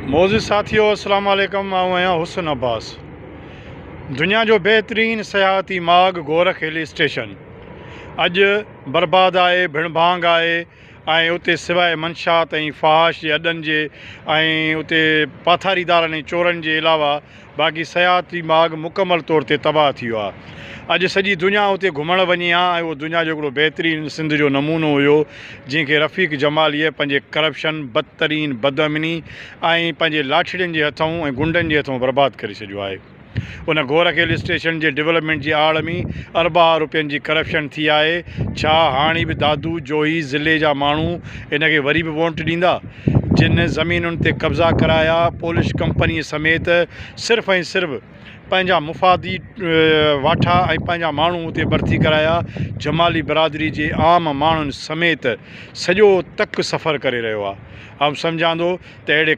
मोज़िज़ साथियों, अस्सलाम वालेकुम। आऊं आहियां हुसन अब्बास। दुनिया जो बेहतरीन सियाहती मार्ग गौरक हिल स्टेशन अॼु बर्बाद आहे, भिणभांग आहे ऐं उते सवाइ मंशात ऐं फहाश जे अॾनि जे ऐं उते पाथारीदारनि ऐं चोरनि जे अलावा बाक़ी सियाहती मार्ग मुकमल तौर ते तबाह थी वियो आहे। अॼु सॼी दुनिया उते घुमणु वञी आहे ऐं उहो दुनिया जो हिकिड़ो बहितरीनु सिंध जो नमूनो हुयो जंहिंखे रफ़ीक जमालीअ पंहिंजे करप्शन, बदतरीन बदअमनी ऐं पंहिंजे लाठड़ियुनि जे हथों ऐं गुंडनि जे हथों बर्बादु करे छॾियो आहे। उन गौरक हिल स्टेशन जे डेवलपमेंट जी आड़ में अरबा रुपयनि जी करप्शन थी आहे। छा हाणे बि दादू जोही ज़िले जा माण्हू इनखे वरी बि वोट ॾींदा? जिन ज़मीनुनि ते कब्ज़ा कराया पॉलिश कंपनीअ समेत सिर्फ़ु ऐं सिर्फ़ु पंहिंजा मुफ़ादी वाठा ऐं पंहिंजा माण्हू उते भर्ती कराया, जमाली बिरादरी जे आम माण्हुनि समेत सॼो तक सफ़र करे रहियो आहे। ऐं सम्झां थो त अहिड़े